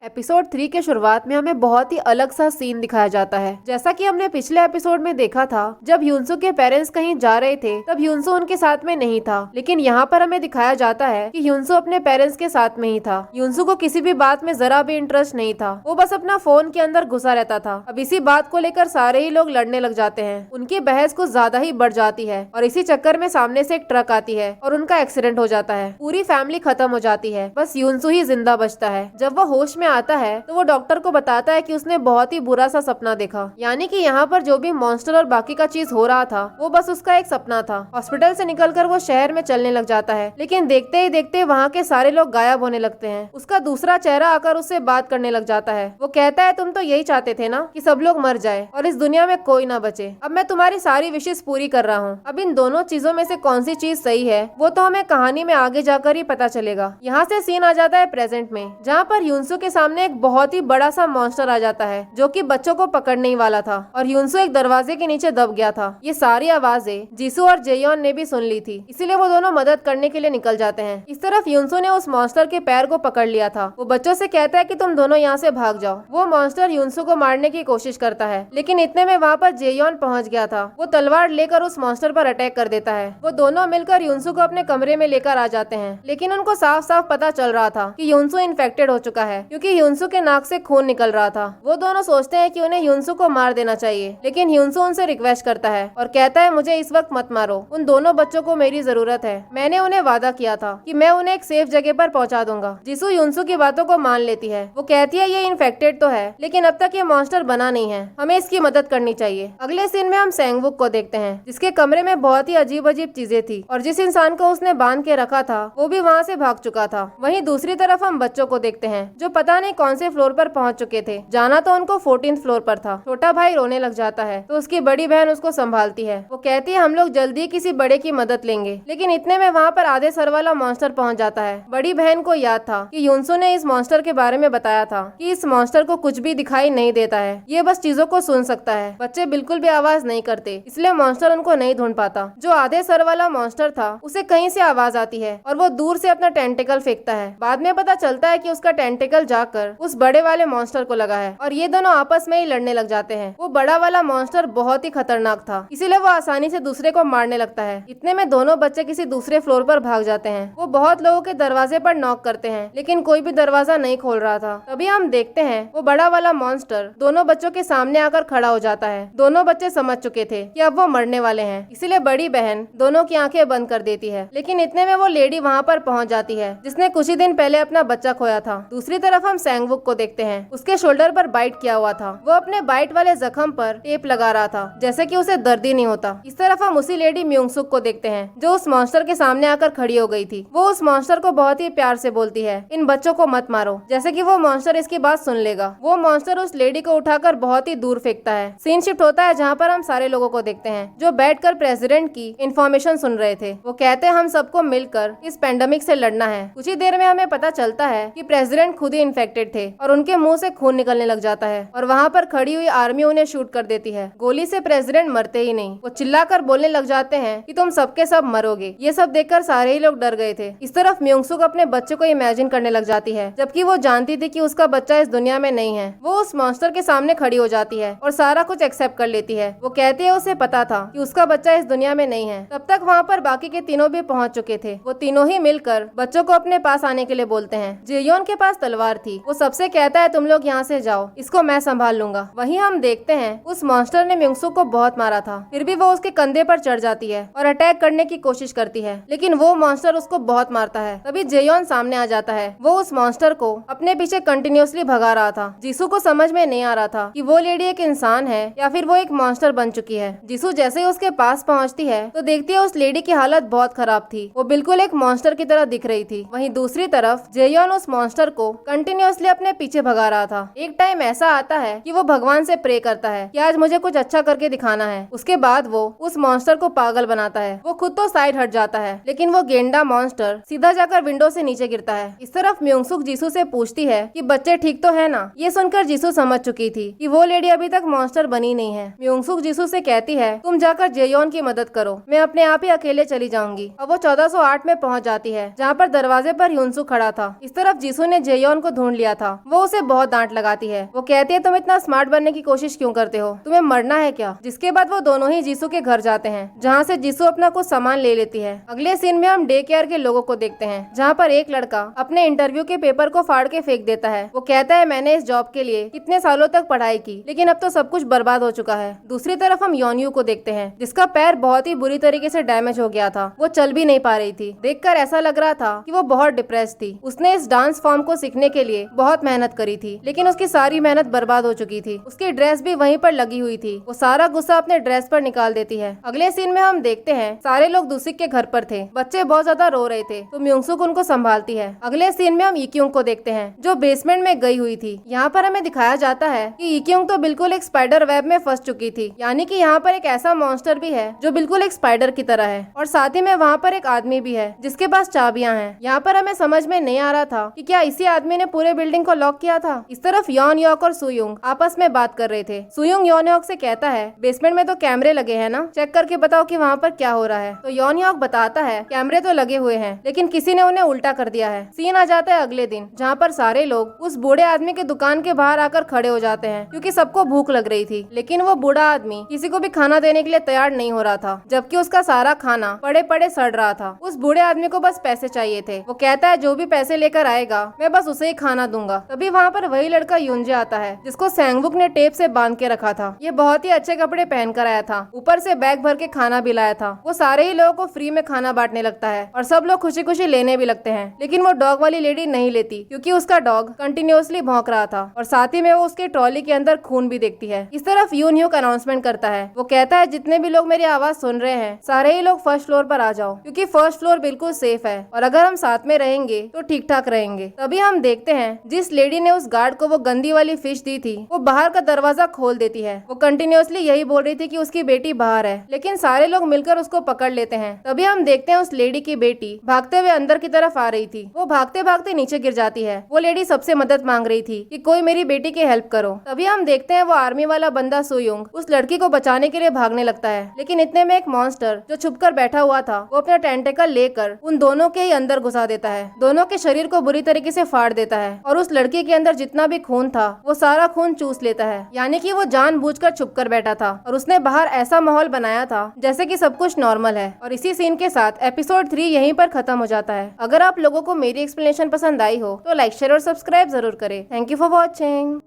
Episode 3 के शुरुआत में हमें बहुत ही अलग सा सीन दिखाया जाता है। जैसा कि हमने पिछले एपिसोड में देखा था, जब ह्यूनसू के पेरेंट्स कहीं जा रहे थे तब ह्यूनसू उनके साथ में नहीं था, लेकिन यहाँ पर हमें दिखाया जाता है कि ह्यूनसू अपने पेरेंट्स के साथ में ही था। ह्यूनसू को किसी भी बात में जरा भी इंटरेस्ट नहीं था, वो बस अपना फोन के अंदर घुसा रहता था। अब इसी बात को लेकर सारे ही लोग लड़ने लग जाते हैं। उनकी बहस कुछ ज्यादा ही बढ़ जाती है और इसी चक्कर में सामने से एक ट्रक आती है और उनका एक्सीडेंट हो जाता है। पूरी फैमिली खत्म हो जाती है, बस ह्यूनसू ही जिंदा बचता है। जब वो होश में आता है तो वो डॉक्टर को बताता है कि उसने बहुत ही बुरा सा सपना देखा, यानी कि यहाँ पर जो भी मॉन्स्टर और बाकी का चीज हो रहा था वो बस उसका एक सपना था। हॉस्पिटल से निकलकर वो शहर में चलने लग जाता है, लेकिन देखते ही देखते वहाँ के सारे लोग गायब होने लगते हैं। उसका दूसरा चेहरा आकर उससे बात करने लग जाता है। वो कहता है, तुम तो यही चाहते थे ना कि सब लोग मर जाए और इस दुनिया में कोई ना बचे। अब मैं तुम्हारी सारी विशेष पूरी कर रहा हूँ। अब इन दोनों चीजों में से कौन सी चीज सही है वो तो हमें कहानी में आगे जाकर ही पता चलेगा। यहाँ से सीन आ जाता है प्रेजेंट में, जहाँ पर ह्यूनसू के सामने एक बहुत ही बड़ा सा मॉन्स्टर आ जाता है जो कि बच्चों को पकड़ने ही वाला था और ह्यूनसू एक दरवाजे के नीचे दब गया था। ये सारी आवाजें जीसू और जेयोन ने भी सुन ली थी, इसीलिए वो दोनों मदद करने के लिए निकल जाते हैं। इस तरफ ह्यूनसू ने उस मॉन्स्टर के पैर को पकड़ लिया था। वो बच्चों से कहता है कि तुम दोनों यहाँ से भाग जाओ। वो मॉन्स्टर ह्यूनसू को मारने की कोशिश करता है, लेकिन इतने में वहाँ पर जेयोन पहुँच गया था। वो तलवार लेकर उस मॉन्स्टर पर अटैक कर देता है। वो दोनों मिलकर ह्यूनसू को अपने कमरे में लेकर आ जाते हैं, लेकिन उनको साफ साफ पता चल रहा था कि ह्यूनसू इन्फेक्टेड हो चुका है, क्योंकि ह्यूनसू के नाक से खून निकल रहा था। वो दोनों सोचते हैं कि उन्हें ह्यूनसू को मार देना चाहिए, लेकिन ह्यूनसू उनसे रिक्वेस्ट करता है और कहता है, मुझे इस वक्त मत मारो। उन दोनों बच्चों को मेरी जरूरत है। मैंने उन्हें वादा किया था कि मैं उन्हें एक सेफ जगह पर पहुंचा दूंगा। जीसू ह्यूनसू की बातों को मान लेती है। वो कहती है, ये इन्फेक्टेड तो है, लेकिन अब तक ये मॉन्स्टर बना नहीं है, हमें इसकी मदद करनी चाहिए। अगले सीन में हम सेंगवुक को देखते हैं, जिसके कमरे में बहुत ही अजीब अजीब चीजें थी और जिस इंसान को उसने बांध के रखा था वो भी वहाँ से भाग चुका था। वहीं दूसरी तरफ हम बच्चों को देखते हैं जो पता नहीं कौन से फ्लोर पर पहुंच चुके थे। जाना तो उनको 14th फ्लोर पर था। छोटा भाई रोने लग जाता है तो उसकी बड़ी बहन उसको संभालती है। वो कहती है, हम लोग जल्दी किसी बड़े की मदद लेंगे, लेकिन इतने में वहाँ पर आधे सर वाला मॉन्स्टर पहुँच जाता है। बड़ी बहन को याद था कि ह्यूनसू ने इस मॉन्स्टर के बारे में बताया था कि इस मॉन्स्टर को कुछ भी दिखाई नहीं देता है, ये बस चीजों को सुन सकता है। बच्चे बिल्कुल भी आवाज नहीं करते, इसलिए मॉन्स्टर उनको नहीं ढूंढ पाता। जो आधे सर वाला मॉन्स्टर था उसे कहीं से आवाज आती है और वो दूर से अपना टेंटिकल फेंकता है। बाद में पता चलता है कि उसका टेंटिकल जाकर उस बड़े वाले मॉन्स्टर को लगा है और ये दोनों आपस में ही लड़ने लग जाते हैं। वो बड़ा वाला मॉन्स्टर बहुत ही खतरनाक था, इसीलिए वो आसानी से दूसरे को मारने लगता है। इतने में दोनों बच्चे किसी दूसरे फ्लोर पर भाग जाते हैं। वो बहुत लोगों के दरवाजे पर नॉक करते हैं, लेकिन कोई भी दरवाजा नहीं खोल रहा था। तभी हम देखते हैं वो बड़ा वाला मॉन्स्टर दोनों बच्चों के सामने आकर खड़ा हो जाता है। दोनों बच्चे समझ चुके थे कि अब वो मरने वाले हैं, इसीलिए बड़ी बहन दोनों की आंखें बंद कर देती है। लेकिन इतने में वो लेडी वहाँ पर पहुँच जाती है जिसने कुछ ही दिन पहले अपना बच्चा खोया था। दूसरी तरफ हम सेंगवुक को देखते हैं। उसके शोल्डर पर बाइट किया हुआ था। वो अपने बाइट वाले जख्म पर टेप लगा रहा था, जैसे कि उसे दर्द ही नहीं होता। इस तरफ हम उसी लेडी म्योंगसुक को देखते हैं जो उस मॉन्स्टर के सामने आकर खड़ी हो गई थी। वो उस मॉन्स्टर को बहुत ही प्यार से बोलती है, इन बच्चों को मत मारो, जैसे कि वो मॉन्स्टर इसकी बात सुन लेगा। वो मॉन्स्टर उस लेडी को उठाकर बहुत ही दूर फेंकता है। सीन शिफ्ट होता है जहाँ पर हम सारे लोगों को देखते हैं जो बैठकर प्रेसिडेंट की इन्फॉर्मेशन सुन रहे थे। वो कहते हैं, हम सबको मिलकर इस पेंडेमिक से लड़ना है। कुछ ही देर में हमें पता चलता है कि प्रेसिडेंट खुद ही इन्फेक्टेड थे और उनके मुंह से खून निकलने लग जाता है और वहाँ पर खड़ी हुई आर्मी उन्हें शूट कर देती है। गोली से प्रेसिडेंट मरते ही नहीं, वो चिल्लाकर बोलने लग जाते हैं कि तुम सबके सब मरोगे। ये सब देखकर सारे ही लोग डर गए थे। इस तरफ म्योंगसुक अपने बच्चे को इमेजिन करने लग जाती है, जबकि वो जानती थी कि उसका बच्चा इस दुनिया में नहीं है। वो उस मॉन्स्टर के सामने खड़ी हो जाती है और सारा कुछ एक्सेप्ट कर लेती है। वो कहती है उसे पता था कि उसका बच्चा इस दुनिया में नहीं है। तब तक वहाँ पर बाकी के तीनों भी पहुँच चुके थे। वो तीनों ही मिलकर बच्चों को अपने पास आने के लिए बोलते हैं। जेयोन के पास तलवार थी। वो सबसे कहता है, तुम लोग यहाँ से जाओ, इसको मैं संभाल लूंगा। वहीं हम देखते हैं उस मॉन्स्टर ने म्योंगसुक को बहुत मारा था, फिर भी वो उसके कंधे पर चढ़ जाती है और अटैक करने की कोशिश करती है, लेकिन वो मॉन्स्टर उसको बहुत मारता है। तभी जेयोन सामने आ जाता है। वो उस मॉन्स्टर को अपने पीछे कंटिन्यूअसली भगा रहा था। जीसू को समझ में नहीं आ रहा था कि वो लेडी एक इंसान है या फिर वो एक मॉन्स्टर बन चुकी है। जीसू जैसे ही उसके पास पहुँचती है तो देखती है उस लेडी की हालत बहुत खराब थी। वो बिल्कुल एक मॉन्स्टर की तरह दिख रही थी। वहीं दूसरी तरफ जेयोन उस मॉन्स्टर को कंटिन्यूअसली अपने पीछे भगा रहा था। एक टाइम ऐसा आता है कि वो भगवान से प्रे करता है कि आज मुझे कुछ अच्छा करके दिखाना है। उसके बाद वो उस मॉन्स्टर को पागल बनाता है। वो खुद तो साइड हट जाता है, लेकिन वो गेंडा मॉन्स्टर सीधा जाकर विंडो से नीचे गिरता है। इस तरफ म्योंगसुक जीसू से पूछती है कि बच्चे ठीक तो है ना। ये सुनकर जीसू समझ चुकी थी कि वो लेडी अभी तक मॉन्स्टर बनी नहीं है। म्योंगसुक जीसू से कहती है, तुम जाकर जेयोन की मदद करो, मैं अपने आप ही अकेले चली जाऊंगी। अब वो 1408 में पहुंच जाती है, जहाँ पर दरवाजे पर ह्यूनसू खड़ा था। इस तरफ जीसू ने जेयोन को ढूंढ लिया था, वो उसे बहुत डांट लगाती है। वो कहती है तुम इतना स्मार्ट बनने की कोशिश क्यों करते हो, तुम्हें मरना है क्या। जिसके बाद वो दोनों ही जीसू के घर जाते हैं, जहाँ से जीसू अपना कुछ सामान ले लेती है। अगले सीन में हम डे केयर के लोगों को देखते हैं, जहाँ पर एक लड़का अपने इंटरव्यू के पेपर को फाड़ के फेंक देता है। वो कहता है मैंने इस जॉब के लिए कितने सालों तक पढ़ाई की, लेकिन अब तो सब कुछ बर्बाद हो चुका है। दूसरी तरफ हम योनयू को देखते हैं, जिसका पैर बहुत ही बुरी तरीके से डैमेज हो गया था। वो चल भी नहीं पा रही थी। देखकर ऐसा लग रहा था कि वो बहुत डिप्रेस थी। उसने इस डांस फॉर्म को सीखने के लिए बहुत मेहनत करी थी, लेकिन उसकी सारी मेहनत बर्बाद हो चुकी थी। उसकी ड्रेस भी वहीं पर लगी हुई थी। वो सारा गुस्सा अपने ड्रेस पर निकाल देती है। अगले सीन में हम देखते हैं सारे लोग दूसिक के घर पर थे। बच्चे बहुत ज्यादा रो रहे थे, तो म्योंगसुक उनको संभालती है। अगले सीन में हम इक्योंग को देखते हैं, जो बेसमेंट में गई हुई थी। यहाँ पर हमें दिखाया जाता है कि इक्योंग तो बिल्कुल एक स्पाइडर वेब में फंस चुकी थी, यानी कि यहाँ पर एक ऐसा मॉन्स्टर भी है जो बिल्कुल एक स्पाइडर की तरह है, और साथ ही में वहाँ पर एक आदमी भी है जिसके पास चाबियां हैं। यहाँ पर हमें समझ में नहीं आ रहा था कि क्या इसी आदमी ने पूरे बिल्डिंग को लॉक किया था। इस तरफ यॉन यॉक और सुयुंग आपस में बात कर रहे थे। सुयुंग यॉन यॉक से कहता है बेसमेंट में तो कैमरे लगे हैं ना, चेक करके बताओ कि वहाँ पर क्या हो रहा है। तो यॉन यॉक बताता है कैमरे तो लगे हुए हैं, लेकिन किसी ने उन्हें उल्टा कर दिया है। सीन आ जाता है अगले दिन, जहाँ पर सारे लोग उस बूढ़े आदमी के दुकान के बाहर आकर खड़े हो जाते हैं, क्योंकि सबको भूख लग रही थी। लेकिन वो बूढ़ा आदमी किसी को भी खाना देने के लिए तैयार नहीं हो रहा था, जबकि उसका सारा खाना पड़े पड़े सड़ रहा था। उस बूढ़े आदमी को बस पैसे चाहिए थे। वो कहता है जो भी पैसे लेकर आएगा मैं बस उसे ही खाना दूंगा। तभी वहाँ पर वही लड़का युंजे आता है, जिसको सैंगवुक ने टेप से बांध के रखा था। ये बहुत ही अच्छे कपड़े पहन कर आया था, ऊपर से बैग भर के खाना भी लाया था। वो सारे ही लोगों को फ्री में खाना बांटने लगता है, और सब लोग खुशी खुशी लेने भी लगते हैं। लेकिन वो डॉग वाली लेडी नहीं लेती, क्योंकि उसका डॉग कंटिन्यूअसली भौंक रहा था, और साथ ही में वो उसके ट्रॉली के अंदर खून भी देखती है। इस तरफ यून ह्यूक अनाउंसमेंट करता है। वो कहता है जितने भी लोग मेरी आवाज सुन रहे हैं, सारे ही लोग फर्स्ट फ्लोर पर आ जाओ, क्योंकि फर्स्ट फ्लोर बिल्कुल सेफ है, और अगर हम साथ में रहेंगे तो ठीक ठाक रहेंगे। तभी हम देखते हैं जिस लेडी ने उस गार्ड को वो गंदी वाली फिश दी थी, वो बाहर का दरवाजा खोल देती है। वो कंटिन्यूअसली यही बोल रही थी कि उसकी बेटी बाहर है, लेकिन सारे लोग मिलकर उसको पकड़ लेते हैं। तभी हम देखते हैं उस लेडी की बेटी भागते हुए अंदर की तरफ आ रही थी। वो भागते भागते नीचे गिर जाती है। वो लेडी सबसे मदद मांग रही थी कि कोई मेरी बेटी की हेल्प करो। तभी हम देखते हैं वो आर्मी वाला बंदा सुयुंग उस लड़की को बचाने के लिए भागने लगता है, लेकिन इतने में एक मॉन्स्टर जो छुपकर बैठा हुआ था, वो अपना टेंटेकल लेकर उन दोनों के ही अंदर घुसा देता है। दोनों के शरीर को बुरी तरीके से फाड़ देता है, और उस लड़की के अंदर जितना भी खून था वो सारा खून चूस लेता है। यानी कि वो जानबूझकर छुपकर बैठा था, और उसने बाहर ऐसा माहौल बनाया था जैसे कि सब कुछ नॉर्मल है। और इसी सीन के साथ एपिसोड 3 यहीं पर खत्म हो जाता है। अगर आप लोगों को मेरी एक्सप्लेनेशन पसंद आई हो तो लाइक शेयर और सब्सक्राइब जरूर करें। Thank you for watching.